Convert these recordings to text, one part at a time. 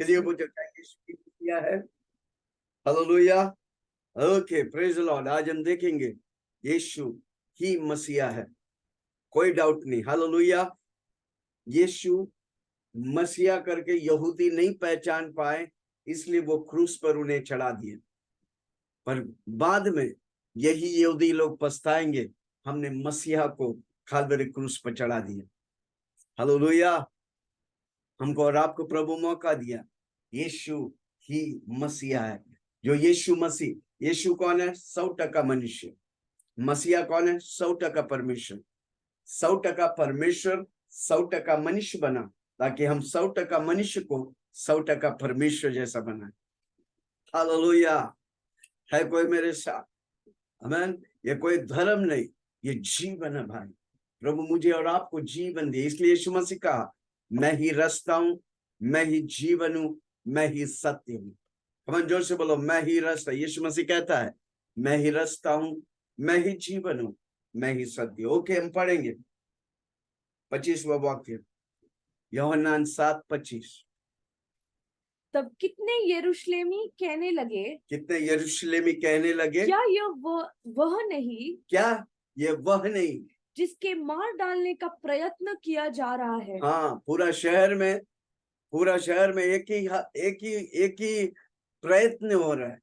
किसी को पूछो क्या यीशु की मसीहा है? Hallelujah. Okay, praise the Lord. आज हम देखेंगे यीशु ही मसीहा है, कोई डाउट नहीं। हालेलुया। यीशु मसीहा करके यहूदी नहीं पहचान पाए, इसलिए वो क्रूस पर उन्हें चढ़ा दिए। पर बाद में यही यहूदी लोग पछताएंगे, हमने मसीहा को काल्वरी क्रूस पर चढ़ा दिया। हालेलुया। हमको और आपको प्रभु मौका दिया। यीशु ही मसीहा है। जो यीशु मसीह, यीशु कौन है? 100% मनुष्य। मसीहा कौन है? 100% परमेश्वर। 100% परमेश्वर 100% मनुष्य बना, ताकि हम 100% मनुष्य को 100% परमेश्वर जैसा बनाए। हालेलुया। है कोई मेरे साथ? आमीन। ये कोई धर्म नहीं, ये जीवन है भाई। प्रभु मुझे और आपको जीवन दे, इसलिए यीशु मसीह कहा, मैं ही रास्ता हूं, मैं ही जीवन हूं, मैं ही सत्य हूं। कमान जोर से बोलो, मैं ही रास्ता। यीशु मसीह कहता है, मैं ही रास्ता हूं, मैं ही जीवन हूं, मैं ही सत्य। ओके, हम पढ़ेंगे 25वां वाक्य, यूहन्ना 7:25। तब कितने यरूशलेमी कहने लगे, कितने यरूशलेमी कहने लगे, क्या यह वह नहीं, क्या ये वह नहीं जिसके मार डालने का प्रयत्न किया जा रहा है? हाँ, पूरा शहर में एक ही प्रयत्न हो रहा है।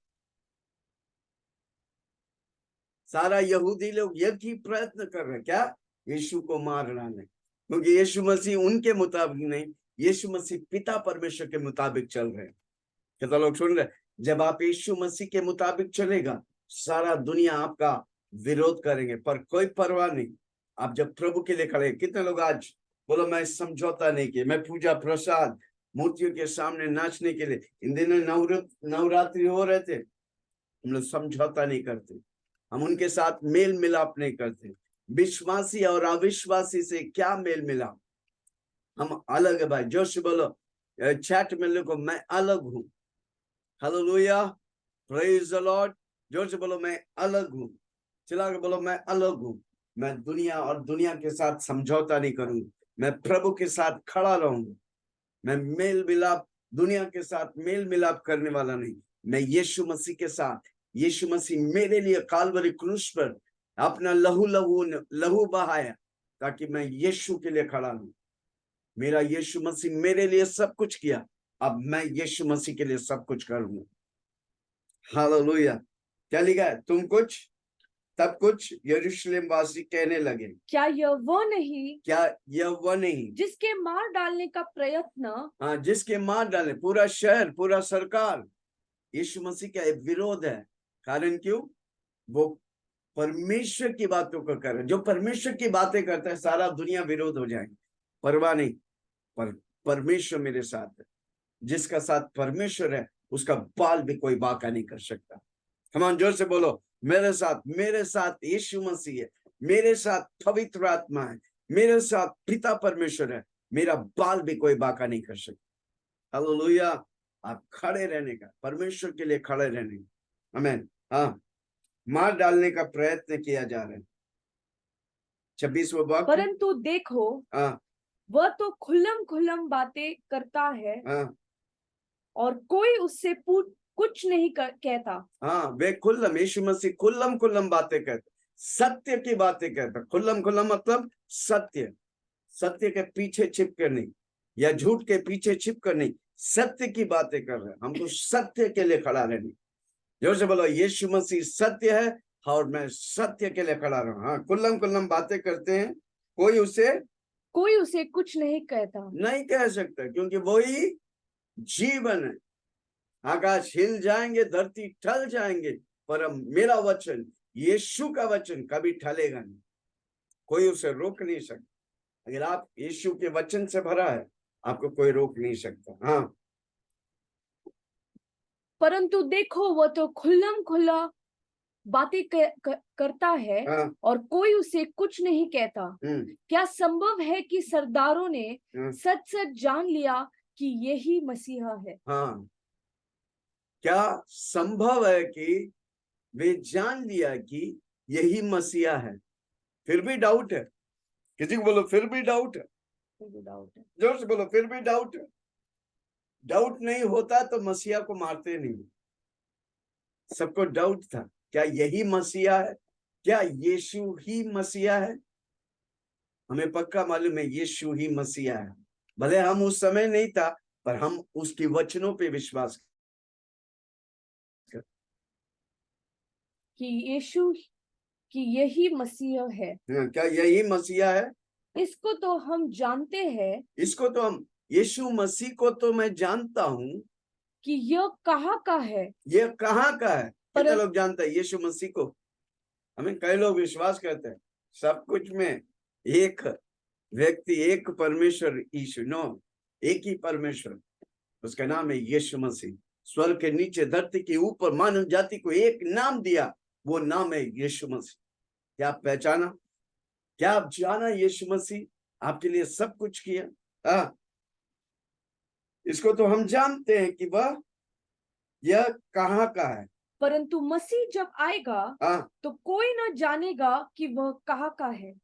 सारा यहूदी लोग एक ही प्रयत्न कर रहे हैं, क्या? यीशु को मार डालने। क्योंकि यीशु मसीह उनके मुताबिक नहीं, यीशु मसीह पिता परमेश्वर के मुताबिक चल रहे हैं। कितना लोग सुन रहे? जब आप यीशु मसीह के मुताबिक चलेगा, सारा दुनिया आपका विरोध करेंगे, पर कोई परवाह नहीं। आप जब प्रभु के लिए खड़े, कितने लोग आज बोलो, मैं समझौता नहीं किया, मैं पूजा प्रसाद मूर्तियों के सामने नाचने के लिए, इन दिनों नवरात्रि हो रहे थे, हम लोग समझौता नहीं करते, हम उनके साथ मेल मिलाप नहीं करते। विश्वासी और अविश्वासी से क्या मेल मिलाप? हम अलग है भाई। जोश बोलो, चैट में लिखो, मैं अलग हूं। Hallelujah, praise the Lord. जोर से बोलो, मैं अलग हूं। चिल्ला के बोलो, मैं अलग हूं। मैं दुनिया के साथ समझौता नहीं करूंगा, मैं प्रभु के साथ खड़ा रहूंगा। मैं मेल मिलाप, दुनिया के साथ मेल मिलाप करने वाला नहीं, मैं यीशु मसीह के साथ। यीशु मसीह मेरे लिए काल्वरी क्रूस पर अपना लहू बहाया, ताकि मैं यीशु के लिए खड़ा हूं। मेरा यीशु मसीह मेरे लिए सब कुछ किया, अब मैं यीशु मसीह के लिए सब कुछ करूंगा। हालेलुया। क्या लिखा है? तुम कुछ तब कुछ यरूशलेम वासी कहने लगे, क्या यह वह नहीं, क्या यह वह नहीं, जिसके मार डालने का प्रयत्न, हाँ, जिसके मार डाले। पूरा शहर, पूरा सरकार यीशु मसीह का एक विरोध है। कारण क्यों? वो परमेश्वर की बातों को कर रहे। जो परमेश्वर की बातें करता है, सारा दुनिया विरोध हो जाएगी, परवाह नहीं। पर परमेश्वर मेरे साथ है। जिसका साथ परमेश्वर है, उसका बाल भी कोई बाका नहीं कर सकता। कमान जोर से बोलो, मेरे साथ यीशु मसीह है, मेरे साथ पवित्र आत्मा है, मेरे साथ पिता परमेश्वर है, मेरा बाल भी कोई बाका नहीं कर सकता। हालेलुया। आप खड़े रहने का, परमेश्वर के लिए खड़े रहने का। आमीन। हाँ, मार डालने का प्रयत्न किया जा रहा है। 26वां वाक्य, परंतु देखो, हाँ वह तो खुल्लम बातें करता है, हाँ और कोई उससे कुछ नहीं कहता। हाँ, वे खुल्लम, यीशु मसीह खुल्लम बातें कहते, सत्य की बातें कहता। खुल्लम मतलब सत्य, सत्य के पीछे छिप कर नहीं, या झूठ के पीछे छिप कर नहीं, सत्य की बातें कर रहे हैं। हमको सत्य के लिए खड़ा रहने। जोर से बोलो, यीशु मसीह सत्य है और मैं सत्य के लिए खड़ा रहूं। हाँ, खुल्लम बातें करते हैं, कोई उसे कुछ नहीं कहता। नहीं कह सकता, क्योंकि वही जीवन है। आकाश हिल जाएंगे, धरती टल जाएंगे, पर मेरा वचन, यीशु का वचन कभी टलेगा नहीं। कोई उसे रोक नहीं सकता। अगर आप यीशु के वचन से भरा है, आपको कोई रोक नहीं सकता। हाँ, परंतु देखो, वह तो खुल्ला बातें करता है, हाँ, और कोई उसे कुछ नहीं कहता। क्या संभव है कि सरदारों ने सच जान लिया कि यही मसीहा है? हाँ, क्या संभव है कि वे जान लिया कि यही मसीहा है? फिर भी डाउट है। किसी को बोलो, फिर भी डाउट है। डाउट है। जोर से बोलो, फिर भी डाउट है। डाउट नहीं होता तो मसीहा को मारते नहीं। सबको डाउट था, क्या यही मसीहा है, क्या यीशु ही मसीहा है? हमें पक्का मालूम है यीशु ही मसीहा है। भले हम उस समय नहीं था, पर हम उसके वचनों पे विश्वास कर। कि यीशु कि यही मसीह है, क्या यही मसीहा है? इसको तो हम जानते हैं इसको तो हम, यीशु मसीह को तो मैं जानता हूं कि यह कहाँ का है, ये कहाँ का है। कितने पर लोग जानते हैं यीशु मसीह को? हमें कई लोग विश्वास करते हैं सब कुछ में एक व्यक्ति, एक परमेश्वर यीशु, नो, एक ही परमेश्वर, उसका नाम है यीशु मसीह। स्वर्ग के नीचे धरती के ऊपर मानव जाति को एक नाम दिया, वो नाम है यीशु मसीह। क्या आप पहचाना? क्या आप जाना यीशु मसीह आपके लिए सब कुछ किया? इसको तो हम जानते हैं कि वह यह कहाँ का है। परंतु मसीह जब आएगा हाँ, तो कोई न जानेगा कि वह कहाँ का है,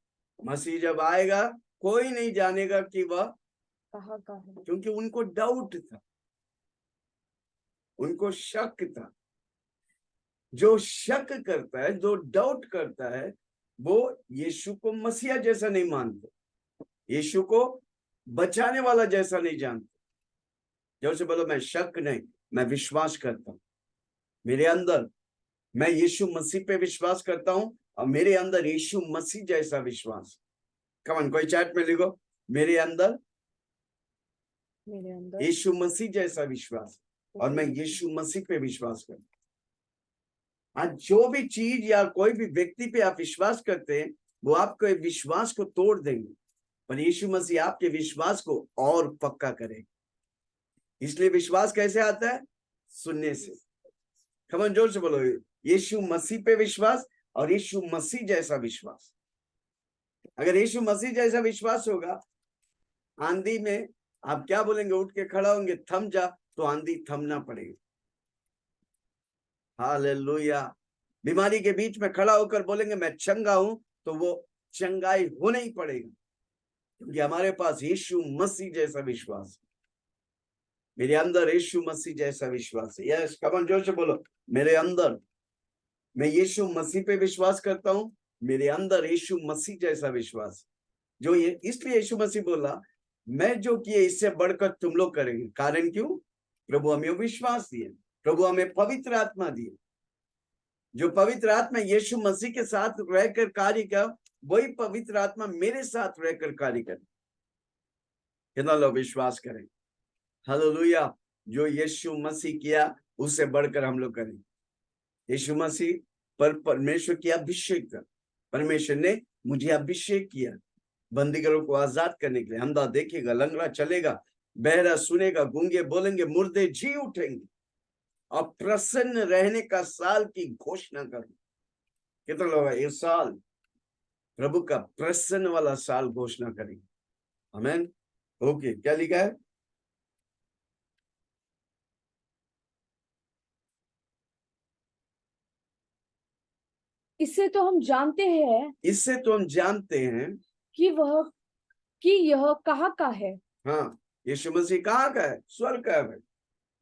मसीह जब आएगा कोई नहीं जानेगा कि वह कहाँ का है। क्योंकि उनको डाउट था, उनको शक था। जो शक करता है, जो डाउट करता है, वो यीशु को मसीहा जैसा नहीं मानते, यीशु को बचाने वाला जैसा नहीं जानते। जैसे बोलो मैं शक नहीं, मैं विश्वास करता हूं। मेरे अंदर, मैं यीशु मसीह पे विश्वास करता हूं और मेरे अंदर यीशु मसीह जैसा विश्वास। कमन कोई चैट में लिखो, मेरे अंदर यीशु मसीह जैसा विश्वास, और मैं यीशु मसीह पे विश्वास करता हूं। आज जो भी चीज या कोई भी व्यक्ति पे आप विश्वास करते हैं, वो आपके विश्वास को तोड़ देंगे, पर यीशु मसीह आपके विश्वास को और पक्का करेगा। इसलिए विश्वास कैसे आता है? सुनने से। कमन जोर से बोलो, यीशु मसीह पे विश्वास और यीशु मसीह जैसा विश्वास। अगर यीशु मसीह जैसा विश्वास होगा, आंधी में आप क्या बोलेंगे? उठ के खड़ा होंगे, थम जा, तो आंधी थमना पड़ेगा। हालेलुया। बीमारी के बीच में खड़ा होकर बोलेंगे मैं चंगा हूं, तो वो चंगाई होना ही पड़ेगा, क्योंकि हमारे पास यीशु मसीह जैसा विश्वास है। मेरे अंदर यीशु मसीह जैसा विश्वास है। यस, कमन जोर से बोलो, मेरे अंदर, मैं यीशु मसीह पे विश्वास करता हूं, मेरे अंदर यीशु मसीह जैसा विश्वास। जो ये इसलिए यीशु मसीह बोला, मैं जो किए इससे बढ़कर तुम लोग करेंगे। कारण क्यों? प्रभु हमें विश्वास दिए, प्रभु हमें पवित्र आत्मा दिए। जो पवित्र आत्मा यीशु मसीह के साथ रहकर कार्य कर, वही पवित्र आत्मा मेरे साथ रहकर कार्य करे। कितना लोग विश्वास करें? हालेलुया। जो यीशु मसीह किया उससे बढ़कर हम लोग करें। यीशु मसीह पर परमेश्वर की अभिषेक कर, परमेश्वर ने मुझे अभिषेक किया बंदीगरों को आजाद करने के लिए। अंधा देखेगा, लंगड़ा चलेगा, बहरा सुनेगा, गूंगे बोलेंगे, मुर्दे जी उठेंगे, और प्रसन्न रहने का साल की घोषणा करूं। कितना लोग ये साल प्रभु का प्रसन्न वाला साल घोषणा करेंगे? आमीन। ओके, क्या लिखा है? इससे तो हम जानते हैं, इससे तो हम जानते हैं कि यह कहाँ का है। हाँ, यीशु मसीह कहाँ का है? स्वर्ग का है।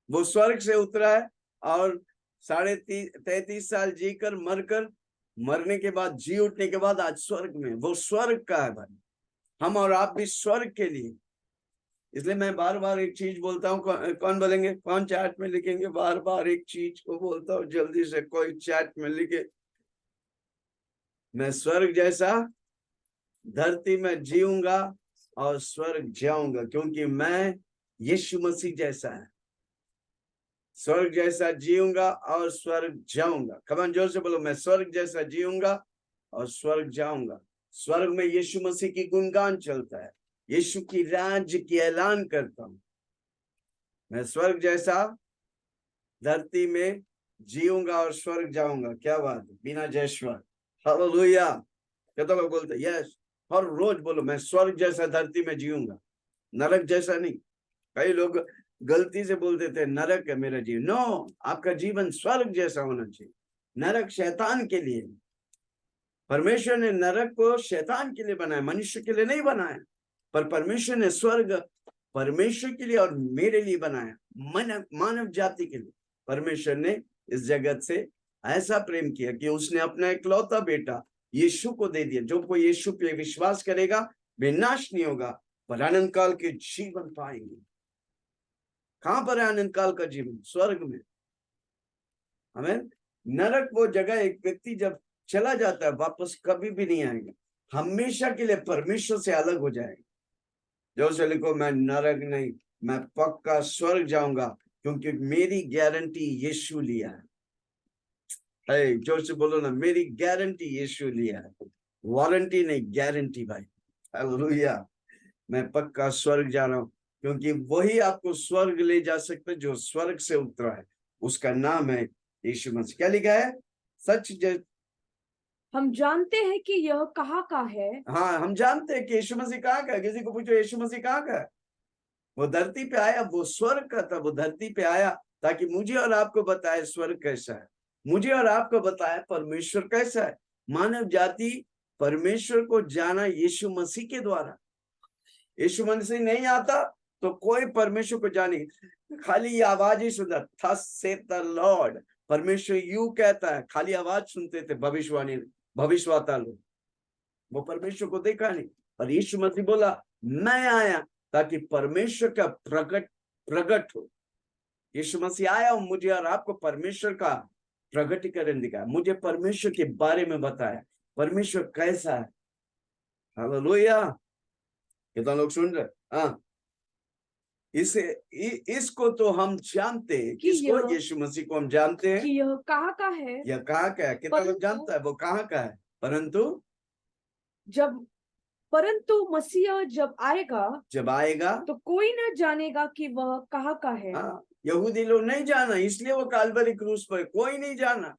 वो स्वर्ग से उतरा है, और 33.5 साल जीकर मरकर, मरने के बाद जी उठने के बाद आज स्वर्ग में, वो स्वर्ग का है भाई। हम और आप भी स्वर्ग के लिए। इसलिए मैं बार बार एक चीज बोलता हूँ। कौन बोलेंगे? कौन चैट में लिखेंगे? बार बार एक चीज को बोलता हूँ, जल्दी से कोई चैट में लिखे, मैं स्वर्ग जैसा धरती में जीऊंगा और स्वर्ग जाऊंगा, क्योंकि मैं यीशु मसीह जैसा है। स्वर्ग जैसा जीऊंगा और स्वर्ग जाऊंगा। कमान जोर से बोलो, मैं स्वर्ग जैसा जीऊंगा और स्वर्ग जाऊंगा। स्वर्ग में यीशु मसीह की गुणगान चलता है, यीशु की राज्य की ऐलान करता हूं। मैं स्वर्ग जैसा धरती में जीऊंगा और स्वर्ग जाऊंगा। क्या बात है, बिना जयश्वर। हालेलुया। कितना लोग बोलते यस? हर रोज बोलो, मैं स्वर्ग जैसा धरती में जीऊंगा, नरक जैसा नहीं। कई लोग गलती से बोल देते हैं नरक है मेरा जीवन। नो, आपका जीवन स्वर्ग जैसा होना चाहिए। नरक शैतान के लिए, परमेश्वर ने नरक को शैतान के लिए बनाया, मनुष्य के लिए नहीं बनाया। पर परमेश्वर ने स्वर्ग परमेश्वर के लिए और मेरे लिए बनाया, मानव जाति के लिए परमेश्वर ने इस जगत से ऐसा प्रेम किया कि उसने अपना इकलौता बेटा यीशु को दे दिया। जो कोई यीशु पे विश्वास करेगा वे नाश नहीं होगा पर अनंत काल के जीवन पाएंगे। कहां पर है अनंत काल का जीवन? स्वर्ग में। हमें नरक वो जगह एक व्यक्ति जब चला जाता है वापस कभी भी नहीं आएगा, हमेशा के लिए परमेश्वर से अलग हो जाएगा। जो से लिखो मैं नरक नहीं, मैं पक्का स्वर्ग जाऊंगा क्योंकि मेरी गारंटी यीशु लिया है। जोर से बोलो ना, मेरी गारंटी यीशु लिया है, वारंटी नहीं गारंटी भाई। हालेलुया। मैं पक्का स्वर्ग जा रहा हूं क्योंकि वही आपको स्वर्ग ले जा सकता है जो स्वर्ग से उतरा है, उसका नाम है यीशु मसीह। क्या लिखा है? सच हम जानते हैं कि यह कहाँ का है। हाँ, हम जानते हैं कि यीशु मसीह कहाँ का है। किसी को पूछो यीशु मसीह कहाँ का है? वो धरती पे आया, वो स्वर्ग का था, वो धरती पे आया ताकि मुझे और आपको बताए स्वर्ग कैसा है, मुझे और आपको बताए परमेश्वर कैसा है। मानव जाति परमेश्वर को जाना यीशु मसीह के द्वारा। यीशु मसीह नहीं आता तो कोई परमेश्वर को जाने, खाली ये आवाज ही सुनता, थस सेड द लॉर्ड, परमेश्वर यू कहता है, खाली आवाज सुनते थे भविष्यवक्ता लोग, वो परमेश्वर को देखा नहीं। और यीशु मसीह बोला मैं आया ताकि परमेश्वर का प्रकट हो। यीशु मसीह आया और मुझे और आपको परमेश्वर का प्रकटीकरण दिखाया, मुझे परमेश्वर के बारे में बताया, परमेश्वर कैसा है। हालेलुया। कितना लोग सुन रहे? हाँ, इसको तो हम जानते हैं। किसको? यीशु मसीह को हम जानते हैं कि यह कहाँ का है। यह कहाँ का है? कितना लोग जानता है वो कहाँ का है? परंतु मसीह जब आएगा तो कोई न जानेगा कि वह कहाँ का है। हाँ, यहूदी लोग नहीं जाना, इसलिए वो कालवरी क्रूस पर, कोई नहीं जाना।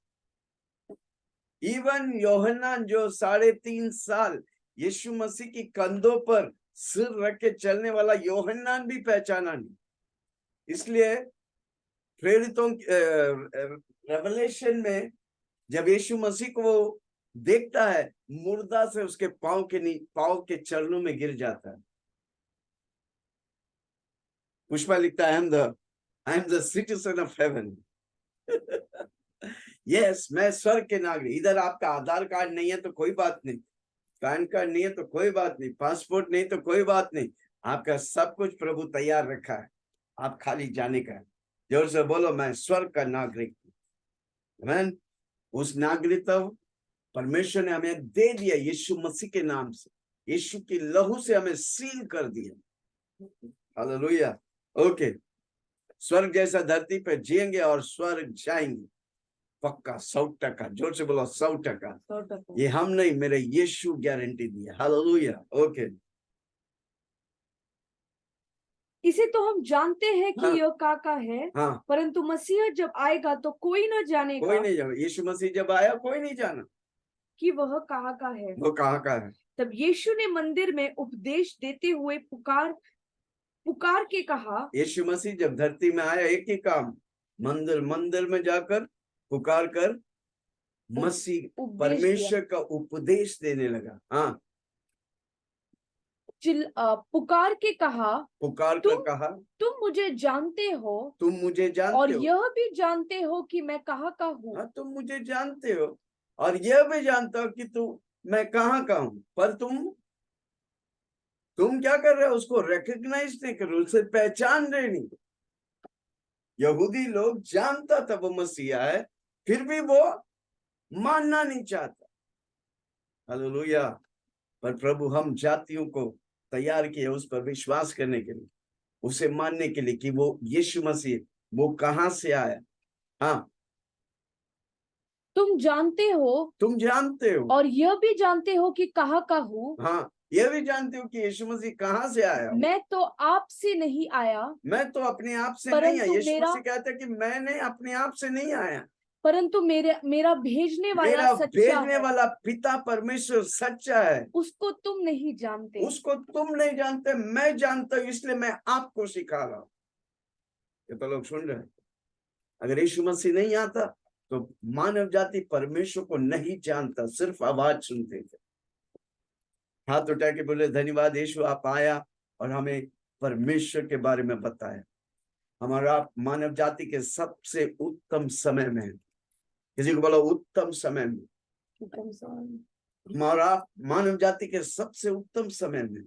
इवन यूहन्ना जो 3.5 साल यीशु मसीह की कंधों पर सिर रख के चलने वाला यूहन्ना भी पहचाना नहीं। इसलिए प्रेरितों रेवलेशन में जब यीशु मसीह को वो देखता है, मुर्दा से उसके पांव के चरणों में गिर जाता है। पुष्पा लिखता है I am the citizen of haven. Yes, मैं स्वर्ग के नागरिक। इधर आपका आधार कार्ड नहीं है तो कोई बात नहीं, पैन कार्ड नहीं है तो कोई बात नहीं, पासपोर्ट नहीं तो कोई बात नहीं, आपका सब कुछ प्रभु तैयार रखा है, आप खाली जाने का है। जोर से बोलो मैं स्वर्ग का नागरिक हूं। उस नागरिकता परमेश्वर ने हमें दे दिया यीशु मसीह के नाम से, यीशु की लहू से हमें सील कर दिया। हालेलुया। ओके, स्वर्ग जैसा धरती पे जिएंगे और स्वर्ग जाएंगे पक्का 100%। जोर से बोलो 100%। ये हम नहीं, मेरे यीशु गारंटी दी है। हालेलुया। ओके, इसे तो हम जानते हैं कि हाँ, यह काका है। हाँ, परंतु मसीह जब आएगा तो कोई न जानेगा, कोई नहीं जाना। यीशु मसीह जब आया कोई नहीं जाना कि वह कहाँ का है। वो कहाँ का है। तब यीशु ने मंदिर में उपदेश देते हुए पुकार के कहा। यीशु मसीह जब धरती में आया एक ही काम, मंदिर में जाकर पुकार कर मसीह परमेश्वर का उपदेश देने लगा। हाँ, पुकार के कहा, तुम मुझे जानते हो, और यह भी जानते हो कि मैं कहाँ का हूँ। हाँ, तुम मुझे जानते हो और यह भी जानता हो कि मैं कहाँ का हूँ, पर तुम क्या कर रहे हो? उसको रिकॉग्नाइज नहीं कर रहे, उसे पहचान रहे नहीं। यहूदी लोग जानता था वो मसीहा है, फिर भी वो मानना नहीं चाहता। हालेलुया। पर प्रभु हम जातियों को तैयार किए उस पर विश्वास करने के लिए, उसे मानने के लिए कि वो यीशु मसीह वो कहां से आया। हाँ, तुम जानते हो और यह भी जानते हो कि कहाँ का हूँ। हाँ, यह भी जानते हो कि यीशु मसीह कहां से आया। मैं तो आपसे नहीं आया, मैं तो अपने आप से नहीं आया। यीशु मसीह कहता है कि मैंने अपने आप से नहीं आया, परंतु मेरा भेजने वाला पिता परमेश्वर सच्चा है। उसको तुम नहीं जानते, मैं जानता हूँ, इसलिए मैं आपको सिखा रहा हूँ। ये तो लोग सुन रहे हैं। अगर यीशु मसीह नहीं आता तो मानव जाति परमेश्वर को नहीं जानता, सिर्फ आवाज सुनते थे। हाथ उठा के बोले धन्यवाद यीशु, आप आया और हमें परमेश्वर के बारे में बताया। हमारा मानव जाति के सबसे उत्तम समय में, किसी को बोलो उत्तम समय में, हमारा मानव जाति के सबसे उत्तम समय में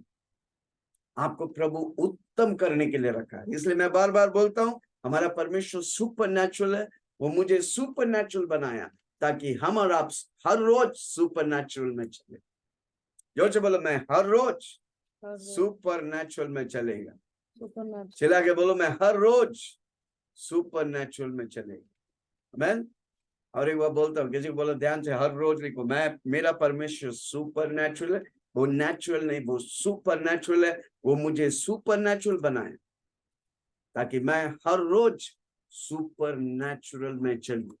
आपको प्रभु उत्तम करने के लिए रखा है। इसलिए मैं बार बार बोलता हूं, हमारा परमेश्वर सुपर नेचुरल है। वो मुझे सुपर नेचुरल बनाया ताकि हम और आप हर रोज सुपर नेचुरल में चले। जो से बोलो, मैं हर रोज सुपर नेचुरल में चलेगा। चला के बोलो, मैं हर रोज सुपर नेचुरल में चलेगा। आमीन। और एक बार बोलता हूँ, किसी को बोलो ध्यान से, हर रोज लिखो, मेरा परमेश्वर सुपर नेचुरल है। वो नेचुरल नहीं, वो सुपर नेचुरल है। वो मुझे सुपर नेचुरल बनाए ताकि मैं हर रोज सुपर नेचुरल में चलूं।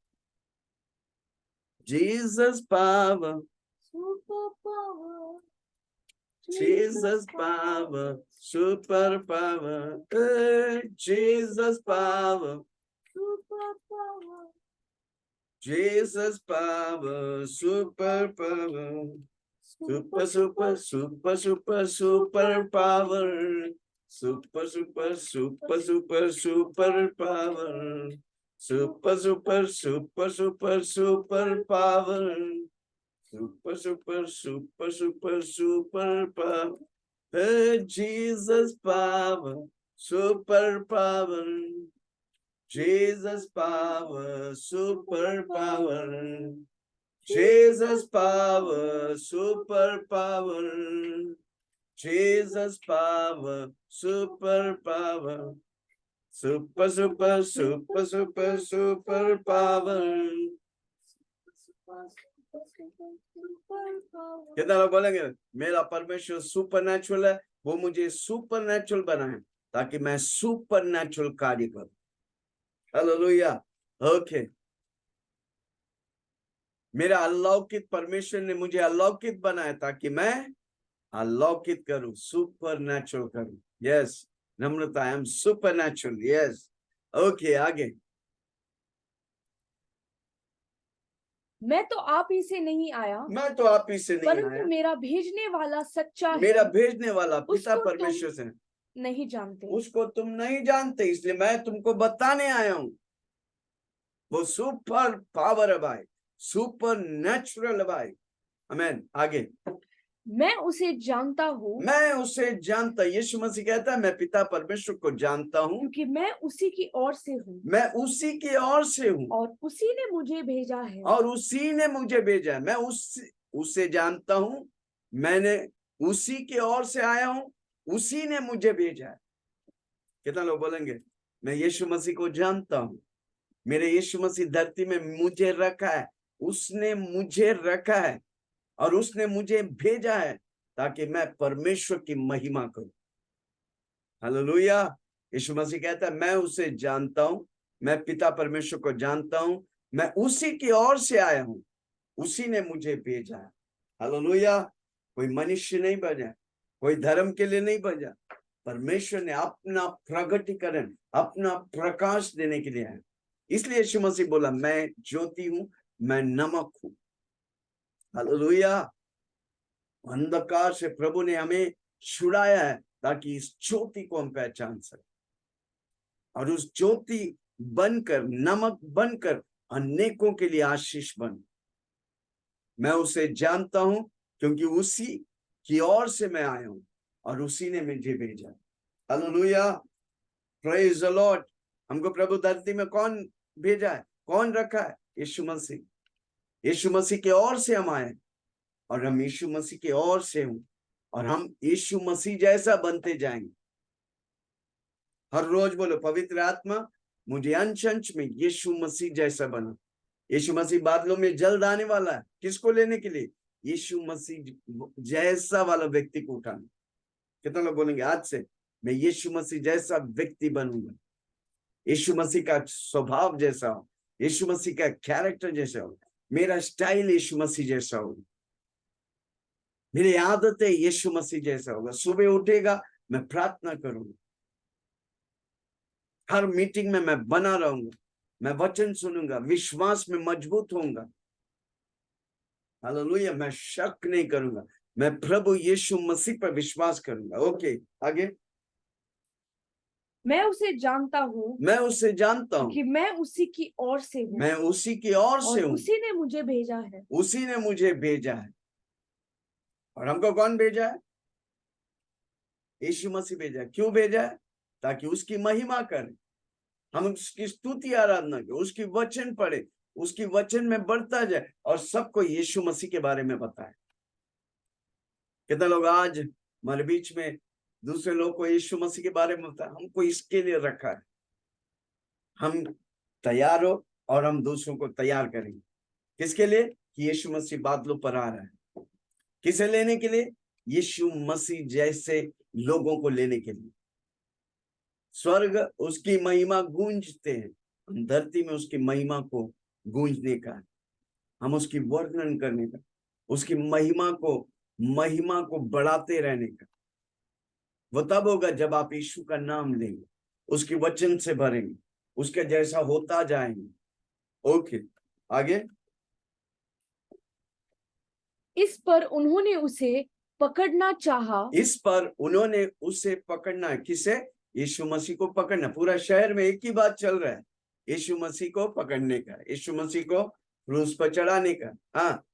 Jesus power, super power, Jesus power, super power, Jesus power, super power, Jesus power, super power, super super super super super power, super super super super super power, super super super super super power. Super, super, super, super, super power. Hey, Jesus power, super power. Jesus power, super power. Jesus power, super power. Jesus power, super power. Super, super, super, super, super power. कितना लोग बोलेंगे, मेरा परमेश्वर super natural है, वो मुझे super natural बनाए ताकि मैं सुपर नेचुरल कार्य करूं। हालेलुया। ओके, मेरा अलौकिक परमेश्वर ने मुझे अलौकिक बनाया ताकि मैं अलौकिक करूं, सुपर नेचुरल करूं। Yes, Namrata, I am super natural. Yes, okay, आगे। मैं तो आप ही से नहीं आया, मैं तो आप ही से नहीं आया, परंतु मेरा भेजने वाला सच्चा है। मेरा भेजने वाला पिता उसको परमेश्वर से नहीं जानते, उसको तुम नहीं जानते, इसलिए मैं तुमको बताने आया हूं। वो सुपर पावर है भाई, सुपर नेचुरल है भाई। आमीन। आगे। मैं उसे जानता हूँ, मैं उसे जानता, यीशु मसीह कहता है, मैं पिता परमेश्वर को जानता हूँ क्योंकि मैं उसी की ओर से हूँ, मैं उसी की ओर से हूँ और उसी ने मुझे भेजा है। और उसी ने मुझे भेजा है। मैं उसे जानता हूँ, मैंने उसी की ओर से आया हूँ, उसी ने मुझे भेजा है। कितना लोग बोलेंगे, मैं यीशु मसीह को जानता हूँ, मेरे यीशु मसीह धरती में मुझे रखा है, उसने मुझे रखा है और उसने मुझे भेजा है ताकि मैं परमेश्वर की महिमा करूं। हालेलुया। यीशु मसीह कहता है, मैं उसे जानता हूं, मैं पिता परमेश्वर को जानता हूं, मैं उसी की ओर से आया हूं, उसी ने मुझे भेजा है। हालेलुया। कोई मनुष्य नहीं बना, कोई धर्म के लिए नहीं बना, परमेश्वर ने अपना प्रगटीकरण, अपना प्रकाश देने के लिए आया। इसलिए यीशु मसीह बोला, मैं ज्योति हूं, मैं नमक हूं। हालेलुया। अंधकार से प्रभु ने हमें छुड़ाया है ताकि इस ज्योति को हम पहचान सके और उस ज्योति बनकर, नमक बनकर अनेकों के लिए आशीष बन। मैं उसे जानता हूं क्योंकि उसी की ओर से मैं आया हूं और उसी ने मुझे भेजा। Hallelujah, praise the Lord. हमको प्रभु धरती में कौन भेजा है, कौन रखा है? यीशु मसीह। यीशु मसीह के ओर से हम आए और हम यीशु मसीह के ओर से हूं और हम यीशु मसीह जैसा बनते जाएंगे। हर रोज बोलो, पवित्र आत्मा मुझे अंश अंश में यीशु मसीह जैसा बना। यीशु मसीह बादलों में जल्द आने वाला है, किसको लेने के लिए? यीशु मसीह जैसा वाला व्यक्ति को उठाने। कितना लोग बोलेंगे, आज से मैं यीशु मसीह जैसा व्यक्ति बनूंगा, यीशु मसीह का स्वभाव जैसा हो, यीशु मसीह का कैरेक्टर जैसा हो, मेरा स्टाइल यीशु मसीह जैसा होगा, मेरी आदतें यीशु मसीह जैसा होगा। सुबह उठेगा मैं प्रार्थना करूंगा, हर मीटिंग में मैं बना रहूंगा, मैं वचन सुनूंगा, विश्वास में मजबूत होऊंगा। हालेलुया। मैं शक नहीं करूंगा, मैं प्रभु यीशु मसीह पर विश्वास करूंगा। ओके, आगे। मैं उसे जानता हूँ मैं उससे जानता हूँ, कि मैं उसी की ओर से हूँ मैं उसी की ओर से और हूँ, उसी ने मुझे भेजा है। उसी ने मुझे भेजा है। और हमको कौन भेजा है? यीशु मसीह भेजा है। क्यों भेजा है? ताकि उसकी महिमा करें, हम उसकी स्तुति आराधना करें, उसकी वचन पढ़े, उसकी वचन में बढ़ता जाए और सबको यीशु मसीह के बारे में बताए। कितने लोग आज हमारे बीच में दूसरे लोग को यीशु मसीह के बारे में बताए? हमको इसके लिए रखा है, हम तैयार हो और हम दूसरों को तैयार करेंगे। किसके लिए? कि यीशु मसीह बादलों पर आ रहा है। किसे लेने के लिए? यीशु मसीह जैसे लोगों को लेने के लिए। स्वर्ग उसकी महिमा गूंजते हैं, हम धरती में उसकी महिमा को गूंजने का, हम उसकी वर्णन करने का, उसकी महिमा को बढ़ाते रहने का। वो तब होगा जब आप यीशु का नाम लेंगे, उसके वचन से भरेंगे, उसके जैसा होता जाएंगे। ओके, आगे। इस पर उन्होंने उसे पकड़ना चाहा। इस पर उन्होंने उसे पकड़ना, किसे? यीशु मसीह को पकड़ना। पूरा शहर में एक ही बात चल रहा है, यीशु मसीह को पकड़ने का, यीशु मसीह को क्रूस पर चढ़ाने का। हाँ,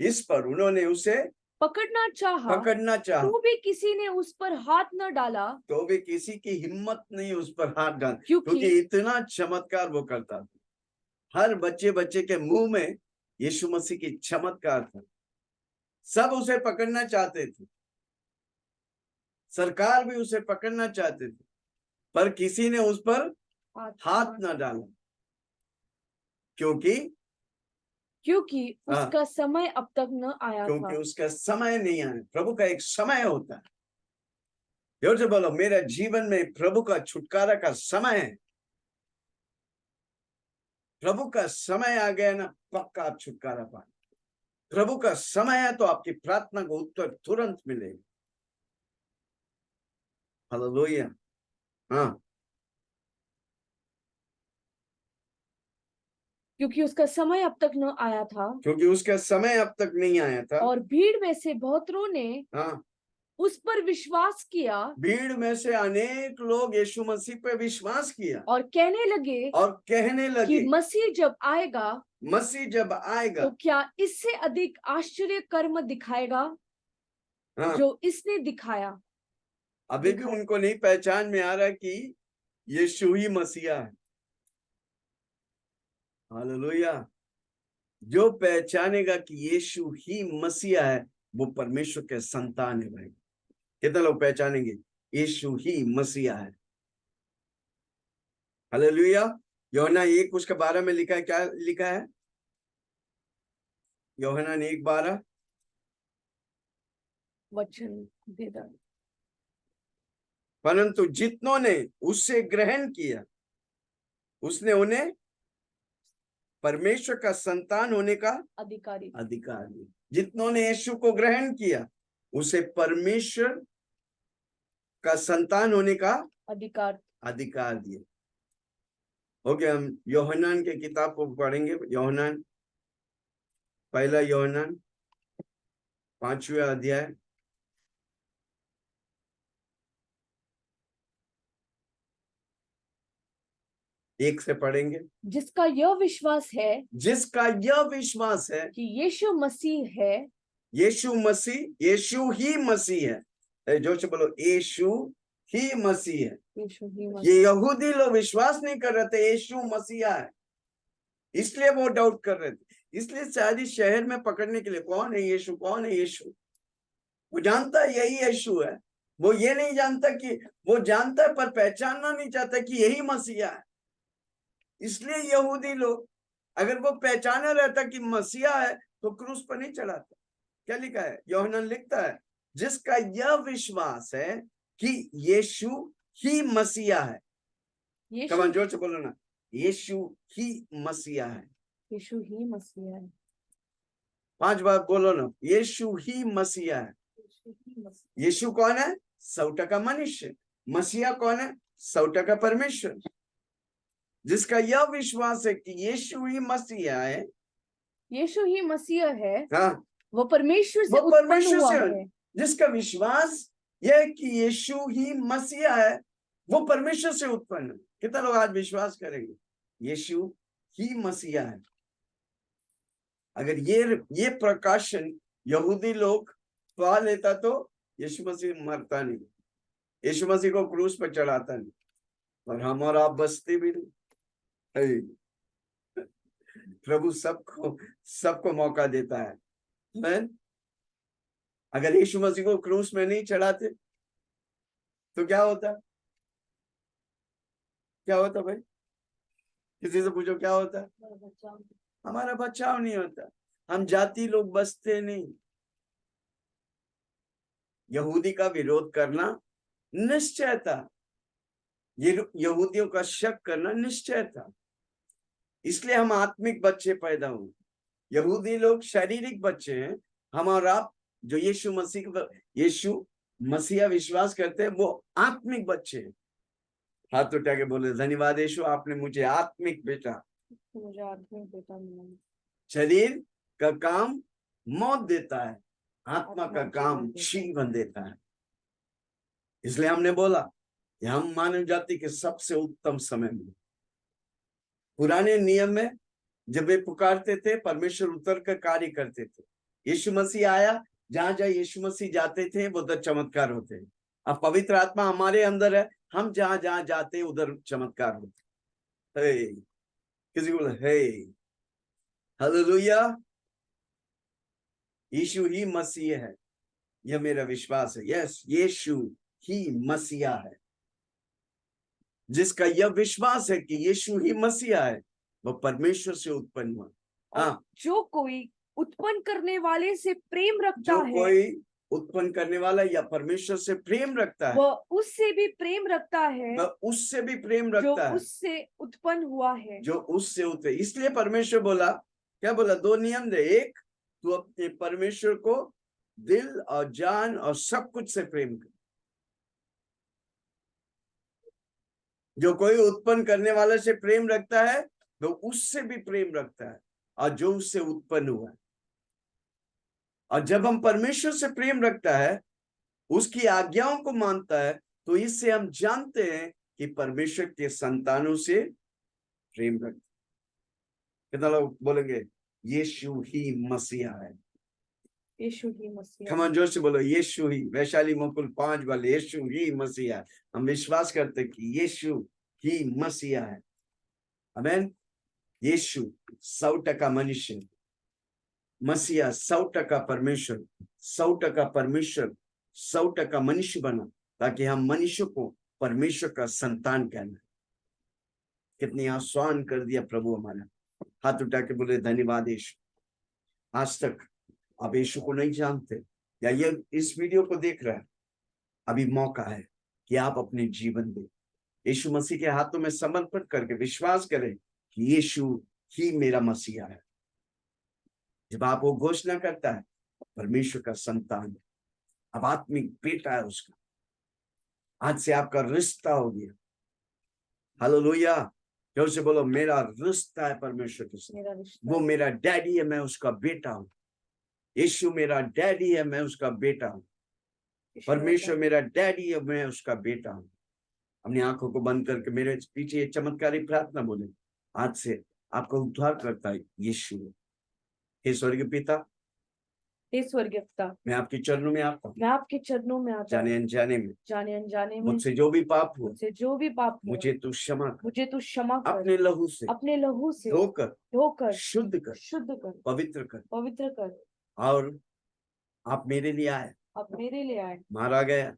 इस पर उन्होंने उसे पकड़ना चाहा, पकड़ना चाहा, तो भी किसी ने उस पर हाथ न डाला, तो भी किसी की हिम्मत नहीं उस पर हाथ डाल, क्योंकि क्योंकि इतना चमत्कार वो करता था। हर बच्चे के मुंह में यीशु मसीह की चमत्कार था। सब उसे पकड़ना चाहते थे, सरकार भी उसे पकड़ना चाहते थे, पर किसी ने उस पर हाथ न डाला, क्योंकि उसका समय अब तक न आया क्योंकि था। उसका समय नहीं आया। प्रभु का एक समय होता है। जोर से बोलो, मेरा जीवन में प्रभु का छुटकारा का समय है। प्रभु का समय आ गया ना, पक्का आप छुटकारा पाए। प्रभु का समय है तो आपकी प्रार्थना को उत्तर तुरंत मिलेगा। हालेलुया। हाँ, क्योंकि उसका समय अब तक न आया था, क्योंकि उसका समय अब तक नहीं आया था। और भीड़ में से बहुतों ने हाँ, उस पर विश्वास किया, भीड़ में से अनेक लोग यीशु मसीह पे विश्वास किया और कहने लगे कि मसीह जब आएगा तो क्या इससे अधिक आश्चर्य कर्म दिखाएगा हाँ, जो इसने दिखाया। अभी भी उनको नहीं पहचान में आ रहा कि यीशु ही मसीहा है। हालेलुया। जो पहचानेगा कि यीशु ही मसीहा है, वो परमेश्वर के संतान है। भाई, कितने लोग पहचानेंगे यीशु ही मसीहा है? हालेलुया। यूहन्ना 1:12 में लिखा है, क्या लिखा है? यूहन्ना 1:12, वचन देदा। परंतु जितनों ने उससे ग्रहण किया, उसने उन्हें परमेश्वर का संतान होने का अधिकार दिया। जितनों ने यीशु को ग्रहण किया, उसे परमेश्वर का संतान होने का अधिकार दिया। ओके, हम यूहन्ना के किताब को पढ़ेंगे। यूहन्ना, पहला यूहन्ना 5वां अध्याय, एक से पढ़ेंगे। जिसका यह विश्वास है कि यीशु मसीह है, यीशु ही मसीह है। जोर से बोलो, यीशु ही मसीह है। ये यहूदी लोग विश्वास नहीं कर रहे थे यीशु मसीहा है, इसलिए वो डाउट कर रहे थे। इसलिए शायद शहर में पकड़ने के लिए, कौन है यीशु, कौन है यीशु? वो जानता है यही यीशु है, वो ये नहीं जानता कि, वो जानता है पर पहचानना नहीं चाहता कि यही मसीहा है। इसलिए यहूदी लोग, अगर वो पहचाना रहता कि मसीहा है तो क्रूस पर नहीं चढ़ाता। क्या लिखा है? यूहन्ना लिखता है, जिसका यह विश्वास है कि यीशु ही मसीहा है। कमान जोर से बोलो ना, यीशु ही मसीहा है। यीशु ही मसीहा है। 5 बार बोलो ना, यीशु ही मसीहा है। यीशु कौन है? 100% मनुष्य। मसीहा कौन है? 100% परमेश्वर। जिसका यह विश्वास है कि यीशु ही मसीहा है, यीशु ही मसीहा है, हाँ, वो परमेश्वर से उत्पन्न हुआ है। जिसका विश्वास यह कि यीशु ही मसीहा है, वो परमेश्वर से उत्पन्न है। कितना लोग आज विश्वास करेंगे यीशु ही मसीहा है? अगर ये प्रकाशन यहूदी लोग पा लेता तो यीशु मसीह मरता नहीं, यीशु मसीह को क्रूस पर चढ़ाता नहीं, और हम और आप बचते भी नहीं। प्रभु सबको मौका देता है। आमीन। अगर यीशु मसीह को क्रूस में नहीं चढ़ाते तो क्या होता? क्या होता भाई? किसी से पूछो क्या होता? हमारा बचाव नहीं होता, हम जाति लोग बचते नहीं। यहूदी का विरोध करना निश्चय था, ये यहूदियों का शक करना निश्चय था, इसलिए हम आत्मिक बच्चे पैदा हुए। यहूदी लोग शारीरिक बच्चे हैं, हम और आप जो यीशु मसीहा विश्वास करते हैं वो आत्मिक बच्चे हैं। हाथ उठा के बोले धन्यवाद यीशु, आपने मुझे आत्मिक बेटा मिला। शरीर का काम मौत देता है, आत्मा का काम जीवन देता है। इसलिए हमने बोला कि हम मानव जाति के सबसे उत्तम समय में, पुराने नियम में जब वे पुकारते थे परमेश्वर उतर कर कार्य करते थे। यीशु मसीह आया, जहां जहां यीशु मसीह जाते थे वो उधर चमत्कार होते हैं। अब पवित्र आत्मा हमारे अंदर है, हम जहां जहां जाते उधर चमत्कार होते हैं। किसी को बोले हे हालेलुया, यीशु ही मसीह है, यह मेरा विश्वास है। यस, यीशु ही मसीहा है। जिसका यह विश्वास है कि यीशु ही मसीहा है वो परमेश्वर से उत्पन्न हुआ। हाँ, जो कोई उत्पन्न करने वाले से प्रेम रखता जो है, कोई उत्पन्न करने वाला या परमेश्वर से प्रेम रखता है, वह उससे भी प्रेम रखता है, वह उससे भी प्रेम जो रखता है उससे उत्पन्न हुआ है। जो उससे उत्पन्न। इसलिए परमेश्वर बोला, क्या बोला? दो नियम दे। एक, तू अपने परमेश्वर को दिल और जान और सब कुछ से प्रेम कर। जो कोई उत्पन्न करने वाले से प्रेम रखता है तो उससे भी प्रेम रखता है और जो उससे उत्पन्न हुआ है। और जब हम परमेश्वर से प्रेम रखता है, उसकी आज्ञाओं को मानता है, तो इससे हम जानते हैं कि परमेश्वर के संतानों से प्रेम रखता है। कितना लोग बोलेंगे यीशु ही मसीहा है? यीशु ही मसीहा। कमान जोर से बोलो यीशु ही। वैशाली मुकुल 5 वाले यीशु ही मसीहा। हम विश्वास करते कि यीशु ही मसीहा है। आमीन। यीशु 100% मनुष्य, मसीहा 100% परमेश्वर, 100% परमेश्वर 100% मनुष्य बना ताकि हम मनुष्य को परमेश्वर का संतान कहना। कितनी आसान कर दिया प्रभु हमारा। हाथ उठा के बोले धन्यवाद यीशु। आज तक आप यीशु को नहीं जानते या ये इस वीडियो को देख रहे हैं, अभी मौका है कि आप अपने जीवन में यीशु मसीह के हाथों में समर्पण करके विश्वास करें कि यीशु ही मेरा मसीहा है। जब आप वो घोषणा करता है परमेश्वर का संतान है, अब आत्मिक बेटा है उसका, आज से आपका रिश्ता हो गया। हालेलुया। जोर से बोलो मेरा रिश्ता है परमेश्वर के साथ। वो मेरा डैडी है, मैं उसका बेटा हूं। यीशु मेरा डैडी है, मैं उसका बेटा हूं। परमेश्वर मेरा डैडी है, मैं उसका बेटा हूं। अपनी आंखों को बंद करके मेरे पीछे ये चमत्कारी प्रार्थना बोले। आज से आपका उद्धार करता है यीशु। हे स्वर्गीय पिता, हे स्वर्गीय पिता, मैं आपके चरणों में आता हूँ। मैं आपके चरणों में आता हूँ। जाने अनजाने में, जाने अनजाने में मुझसे जो भी पाप हुआ, मुझसे जो भी पाप हुआ, मुझे तू क्षमा कर। मुझे तू क्षमा कर। अपने लहू से धोकर शुद्ध कर, पवित्र कर। पवित्र कर। और आप मेरे लिए आए, आप मेरे लिए आए, मारा गया,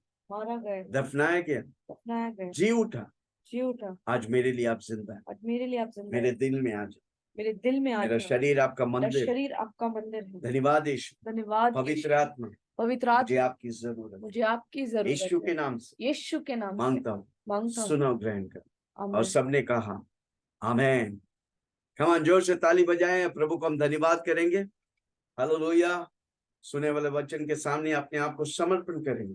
दफनाया गया, जी उठा, आज मेरे लिए आप जिंदा है। आज मेरे लिए आप जिंदा मेरे हैं। दिल में आज, मेरे दिल में आज मेरा शरीर आपका मेरा मंदिर। शरीर आपका मंदिर है। धन्यवाद यीशु। धन्यवाद पवित्र यीशु। आत्मा, पवित्र आत्मा, मुझे आपकी जरूरत है। मुझे आपकी जरूरत यीशु है। के नाम से यीशु के नाम से मांगता हूँ, मांगता हूँ। सुनो, ग्रहण कर। आमीन। और सबने कहा आमीन। कमान जोर से ताली बजाएं, प्रभु को हम धन्यवाद करेंगे। हालेलुया। सुने वाले वचन के सामने अपने आप को समर्पण करेंगे।